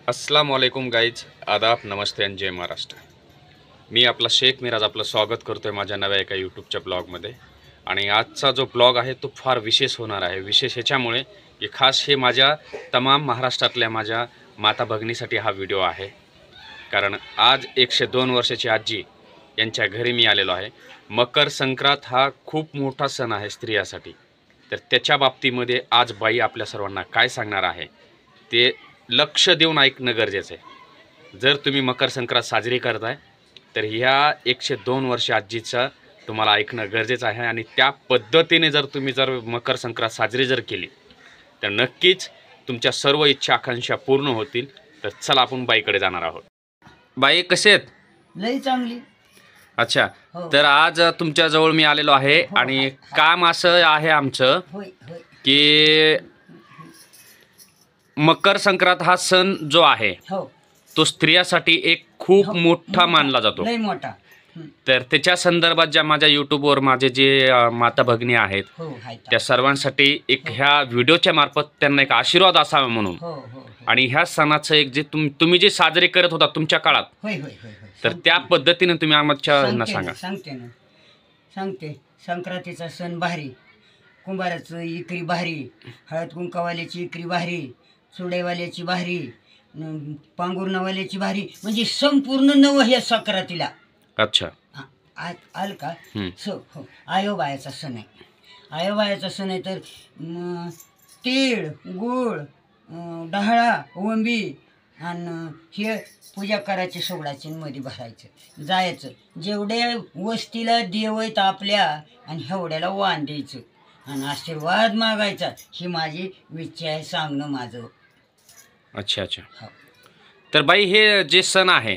अस्सलाम वालेकुम गाईज, आदाब, नमस्ते आणि जय महाराष्ट्र। मी आपला शेख मिराज आपलं स्वागत करतोय माझ्या नव्या एका यूट्यूबच्या ब्लॉगमध्ये। आणि आजचा जो ब्लॉग आहे तो फार विशेष होणार आहे। विशेष ह्याच्यामुळे की खास हे माझ्या तमाम महाराष्ट्रातल्या माझ्या माता भगिनीसाठी हा व्हिडिओ आहे। कारण आज 102 वर्षाची आजी यांच्या घरी मी आलेलो आहे। मकर संक्रांत हा खूप मोठा सण आहे स्त्रियांसाठी। तर त्याच्या बाबतीमध्ये आज बाई आपल्या सर्वांना काय सांगणार आहे ते लक्ष देऊन ऐकणं गरजेचं आहे। जर तुम्ही मकर संक्रांत साजरी करताय तर ह्या 102 वर्ष आजीचं तुम्हाला ऐकणं गरजेचं आहे। आणि त्या पद्धतीने जर तुम्ही मकर संक्रांत साजरी केली तर नक्कीच तुमच्या सर्व इच्छा आकांक्षा पूर्ण होतील। तर चला आपण बाईकडे जाणार आहोत। बाई कसे आहेत? लई चांगली। अच्छा, तर आज तुमच्या जवळ मी आलेलो आहे आणि काम असं आहे आमचं की मकर संक्रांत हा सण जो आहे तो स्त्रियांसाठी एक खूप मोठा मानला जातो, लई मोठा। तर त्याच्या संदर्भात ज्या माझ्या यूट्यूबवर माझे जे माता भगिनी आहेत त्या सर्वांसाठी एक ह्या व्हिडिओच्या मार्फत त्यांना एक आशीर्वाद असावा म्हणून आणि ह्या सणाचं एक जे तुम्ही जे साजरे करत होता तुमच्या काळात तर त्या पद्धतीने तुम्ही आमच्या सांगा। सांगते संक्रांतीचा सण भारी, कुंभाराचं इकरी भारी, हळद कुंकावाल्याची इकरी भारी, चुडेवाल्याची भारी, पांघुरणावाल्याची भारी, म्हणजे संपूर्ण नव ह्या संक्रांतीला। अच्छा, आल का? हो, आयोबायाचा सण आहे। आयोबायाचा सण आहे तर तीळ गुळ डहाळा वंबी आणि हे पूजा करायची, सोडायची, मध्ये भरायचं, जायचं, जेवढ्या वस्तीला देव आहेत आपल्या आणि हेवढ्याला वाण द्यायचं आणि आशीर्वाद मागायचा। ही माझी इच्छा आहे, सांगणं माझं। अच्छा अच्छा, तर बाई हे जे सण आहे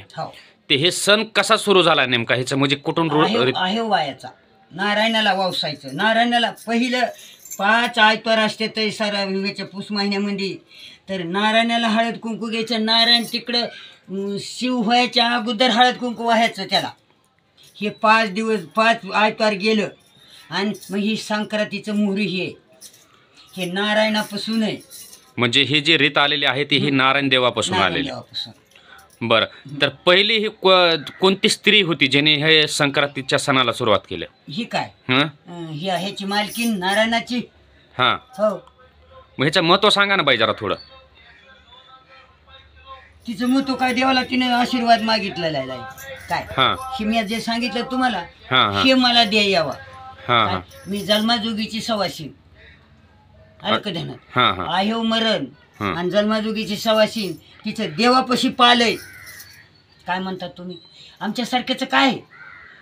ते हे सण कसा सुरू झाला नेमका, ह्याचं म्हणजे कुठून? आयोबायाचा नारायणाला वावसायचं। नारायणाला पहिलं 5 आयतवार असते तर सारा पुस महिन्यामध्ये, तर नारायणाला हळद कुंकू घ्यायचं। नारायण तिकडं शिव व्हायच्या अगोदर हळद कुंकू व्हायचं त्याला। हे 5 दिवस 5 आयतवार गेलं आणि मग ही संक्रांतीचं मोहरी हे नारायणापासून आहे। म्हणजे ही जी रीत आलेली आहे ती ही नारायण देवापासून आलेली। बरं, तर पहिली ही कोणती स्त्री होती ज्याने हे संक्रांतीच्या सणाला सुरुवात केली? ही काय ही ह्याची मालकीन नारायणाची। हा हो, मग ह्याचं महत्व सांगा ना बाई जरा थोडं। तिचं महत्व काय, देवाला तिने आशीर्वाद मागितलेला आहे काय, हे मी जे सांगितलं तुम्हाला हे मला द्या यावा। मी जन्माजोगीची सवासीन, ऐक ध्यानात, आयो मरण आणि जन्माजोगीची सवासीन, तिचं देवापाशी पालय। काय म्हणतात तुम्ही? आमच्यासारख्याचं काय,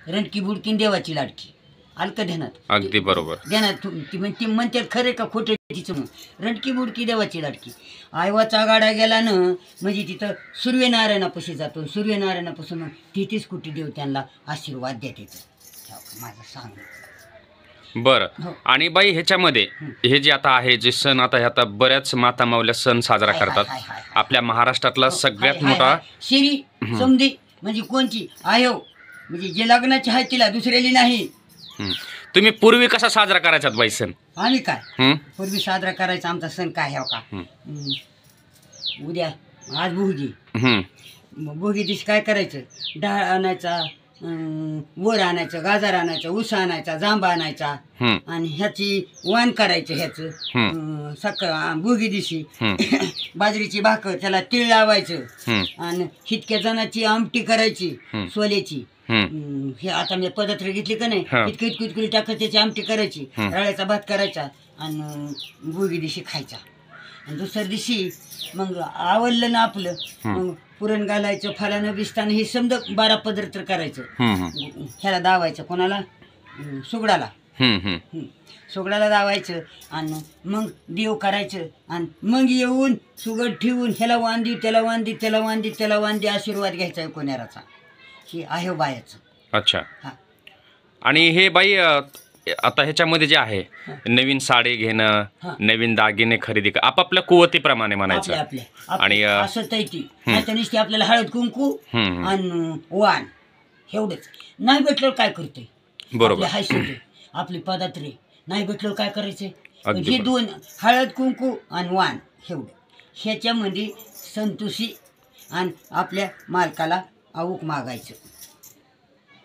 रणकी बुडकीन देवाची लाडकी, अलक ध्यानात। अगदी बरोबर ध्यानात। ती म्हणते खरे का खोटे तिचं? रणकी बुडकी देवाची लाडकी। आयवाचा गाडा गेला ना म्हणजे तिथं सूर्यनारायणापाशी जातो, सूर्यनारायणापासून 33 कोटी देव त्यांना आशीर्वाद देते। माझं सांग बरं। आणि बाई ह्याच्यामध्ये हे जे आता आहे जे सण आता बऱ्याच माता माऊल्या सण साजरा करतात। आपल्या महाराष्ट्रातला सगळ्यात मोठा शिरी समधी म्हणजे कोणची आयो, म्हणजे जे लग्नाची आहे तिला, दुसऱ्याली नाही। तुम्ही पूर्वी कसा साजरा करायचा बाई सण? आम्ही काय पूर्वी साजरा करायचा आमचा सण काय आहे का, उद्या आज भोगी, भोगी दिवशी काय करायचं, डाळ आणायचा, वर आणायचं, गाजर आणायचं, ऊस आणायचा, जांबा आणायचा आणि ह्याची वाण करायचं, ह्याचं सकाळ भोगी दिवशी बाजरीची भाकर, त्याला तीळ लावायचं आणि हितक्या जणाची आमटी करायची सोल्याची। हे आता मी पदार्थ घेतली का नाही, इतकी इतकी इतकी टाकत त्याची आमटी करायची, रळ्याचा भात करायचा आणि भोगी दिवशी खायचा। आणि दुसऱ्या दिवशी मग आवडलं ना आपलं, मग पुरण घालायचं, फलानं बिस्तानं हे समजा 12 पदार्थ करायचं। ह्याला दावायचं, कोणाला? सुगडाला। सुगडाला दावायचं आणि मग देव करायचं आणि मग येऊन सुगड ठेवून ह्याला वांदी, त्याला वांदी, त्याला वांदी, त्याला वांदी, आशीर्वाद घ्यायचा कोण्याराचा। हे आहे बायाचं। अच्छा, आणि हे बाई आता ह्याच्यामध्ये जे आहे नवीन साडी घेणं, नवीन दागिने खरेदी आपापल्या कुवतीप्रमाणे म्हणायचं, आणि असं तैती नुसती आपल्याला हळद कुंकू आणि वाण एवढंच। नाही भेटलं काय करते? बरोबर, आपली पदार्थ नाही भेटलं काय करायचे? हे 2 हळद कुंकू आणि वाण एवढं, ह्याच्यामध्ये संतोषी आणि आपल्या मालकाला अवूक मागायचं.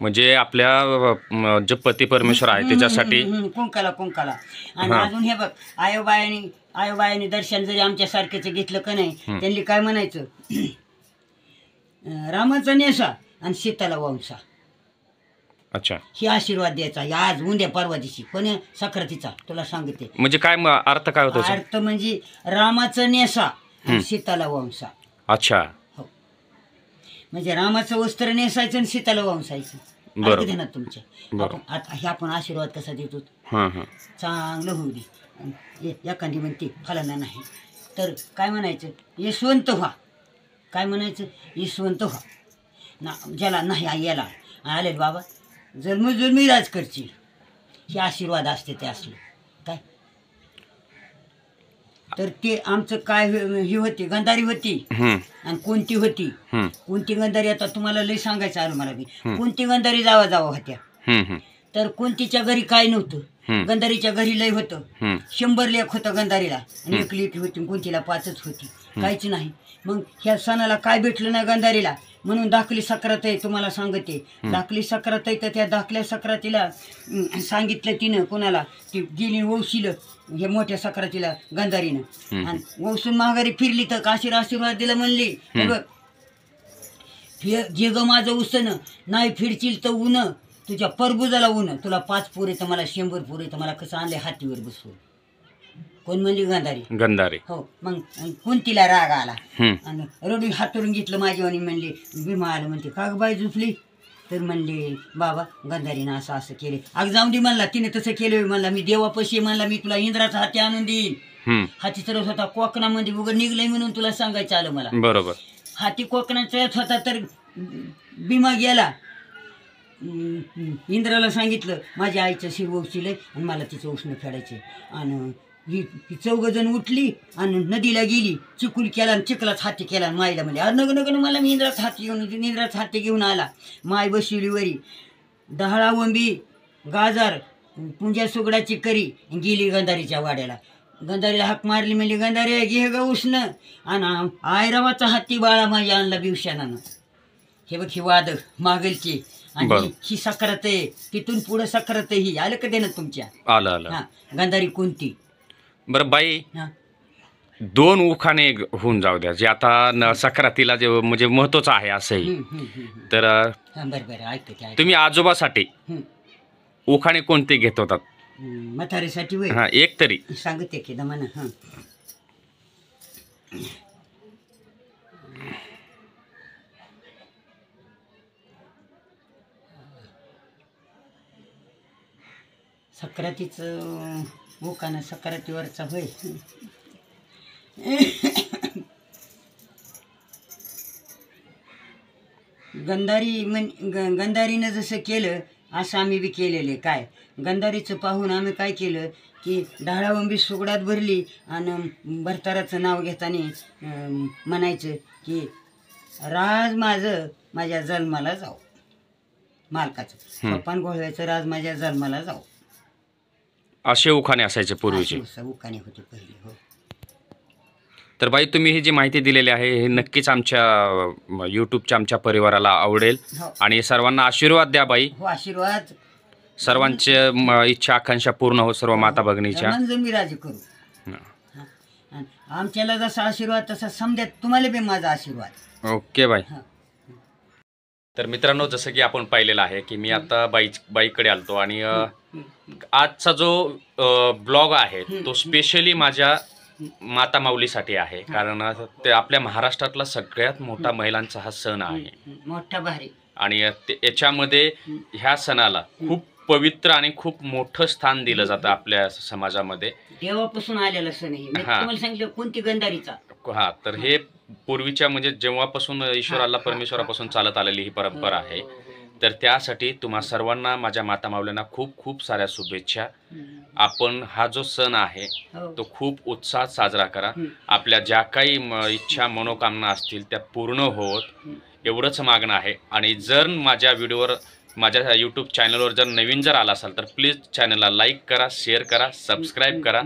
म्हणजे आपल्या जे पती परमेश्वर आहे त्याच्यासाठी कुंकाला. आणि अजून हे बघ, आयोबायाने दर्शन जरी आमच्यासारख्याच घेतलं का नाही, त्यांनी काय म्हणायचं, रामाचा नेसा आणि सीताला वंसा. अच्छा, ही आशीर्वाद द्यायचा आज उद्या परवा दिवशी पण सक्रातीचा. तुला सांगते म्हणजे काय अर्थ काय होतो? अर्थ म्हणजे रामाचं नेसा आणि सीताला वंसा. अच्छा, हो, म्हणजे रामाचं वस्त्र नेसायचं आणि सीताला वंसायचं. बरोबर ना तुमच्या आता हे आपण आशीर्वाद कसा देतो, चांगलं होऊ दे. एखादी म्हणते फलाना नाही तर काय म्हणायचं, यशवंत व्हा. काय म्हणायचं, यशवंत व्हा ना. ज्याला नाही याला आले बाबा जन्मजन्मी राज करशील, हे आशीर्वाद असते ते असले काय. तर ते आमचं काय ही होती, गंधारी होती. आणि कोणती होती, कोणती गंधारी, आता तुम्हाला लय सांगायचं आलं मला बी. कोणती गंधारी जावा होत्या, तर कोणतीच्या घरी काय नव्हतं, गंधारीच्या घरी लय होतं. 100 लेख होतं गंधारीला आणि 1 लेख होती, कोणतीला 5च होती, काहीच नाही. मग ह्या सणाला काय भेटलं नाही गंधारीला, म्हणून दाखली सक्रात आहे. तुम्हाला सांगते दाखली सक्रात आहे, तर त्या दाखल्या सक्रातीला सांगितलं तिनं कोणाला, ती गेली वौशीलं हे मोठ्या सक्रातीला गंधारीनं. आणि वौसून माघारी फिरली तर काशीर आशीर्वाद दिला, म्हणली बघ जे ग माझं उसन नाही फिरशील तर ऊन तुझ्या परबुजाला ऊन, तुला 5 पोरे तर मला 100 पोरे तर मला कसं आणले हातीवर बसवून. कोण म्हणली, गंधारी. हो, मग कुंतीला राग आला आणि रडू हातरून घेतलं माझी आणि म्हणली, भीमा आलं म्हणते का बाई झुपली, तर म्हणले बाबा गंधारीनं असं असं केले. अग जाऊन दे म्हणला, तिने तसं केलं म्हणला, मी देवापशी म्हणला मी तुला इंद्राचा हाती आणून देईन. हाती तरच होता कोकणामध्ये उघड निघलंय म्हणून तुला सांगायचं आलं मला. बरोबर, हाती कोकणाचा होता तर भीमा गेला, इंद्राला सांगितलं माझ्या आईचं शिर वौशीलंय आणि मला तिचं उष्ण फेडायचं. आणि ही 4 जण उठली आणि नदीला गेली, चिकुल केला आणि चिखलाच हाती केला. माईला म्हणजे अरे नग मला मी इंद्राचा हाती घेऊन आला. माय बसवली वरी, डहाळा वंबी गाजार पुंजा सुगडाची करी, गेली गंधारीच्या वाड्याला. गंधारीला हाक मारली, म्हणली गंधारी घे ग उष्ण, आणि आयरावाचा हाती बाळा माझ्या आणला बिवशानानं. हे बघ ही वाद मागलची आणि ही सक्रात आहे, तिथून पुढे सक्रात ही आलं का देणं तुमच्या. हा, गंधारी कोणती. बरं बाई, 2 उखाणे होऊन जाऊ द्या, जे आता सक्रातीला जे म्हणजे महत्वाचं आहे असंही. तर बरं ऐकते तुम्ही आजोबासाठी उखाणे कोणते घेत होतात? म्हातारीसाठी एक तरी सांगते की दमाना. सक्रातीचं उखाणं सक्रातीवरचा होय. गंधारीनं जसं केलं असं आम्ही बी केलेले. काय गंधारीचं पाहून आम्ही काय केलं की ढाळावंबी सुगडात भरली आणि भरताराचं नाव घेताना म्हणायचं की राज माझं माझ्या जन्माला जाऊ. मालकाचं पप्पान घोळव्याचं राज माझ्या जन्माला जाऊ, असे उखाणे असायचे पूर्वीचे. उखाणे होते पहिले. हो. तर बाई तुम्ही ही जी माहिती दिलेली आहे हे नक्कीच आमच्या यूट्यूबच्या आमच्या परिवाराला आवडेल आणि सर्वांना आशीर्वाद द्या बाई. हो, आशीर्वाद. सर्वांच्या इच्छा आकांक्षा पूर्ण हो, सर्व माता भगिनीच्या. मी राजी करू. आमच्याला जसा आशीर्वाद तसा समजा तुम्हाला बी माझा आशीर्वाद. ओके बाई. तर मित्रांनो, जसं की आपण पाहिलेलं आहे की मी आता बाईकडे आलतो आणि आजचा जो ब्लॉग आहे तो स्पेशली माझ्या माता माऊलीसाठी आहे. कारण ते आपल्या महाराष्ट्रातला सगळ्यात मोठा महिलांचा हा सण आहे, मोठा भारी. आणि याच्यामध्ये ह्या सणाला खूप पवित्र आणि खूप मोठं स्थान दिलं जातं आपल्या समाजामध्ये. देवापासून आलेला सण आहे. तुम्हाला सांगितलं कोणती गंधारीचा. हा, तर हे पूर्वीच्या म्हणजे जेव्हापासून ईश्वराला परमेश्वरापासून चालत आलेली ही परंपरा आहे. तर त्यासाठी तुम्हा सर्वांना माझ्या माता माऊलींना खूप खूप साऱ्या शुभेच्छा. आपण हा जो सण आहे तो खूप उत्साहात साजरा करा. आपल्या ज्या काही इच्छा मनोकामना असतील त्या पूर्ण होत एवढंच मागणं आहे. आणि जर माझ्या व्हिडिओवर माझ्या यूट्यूब चॅनलवर जर नवीन जर आला असाल तर प्लीज चॅनलला लाईक करा, शेअर करा, सबस्क्राईब करा.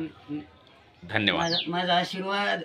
धन्यवाद. माझा आशीर्वाद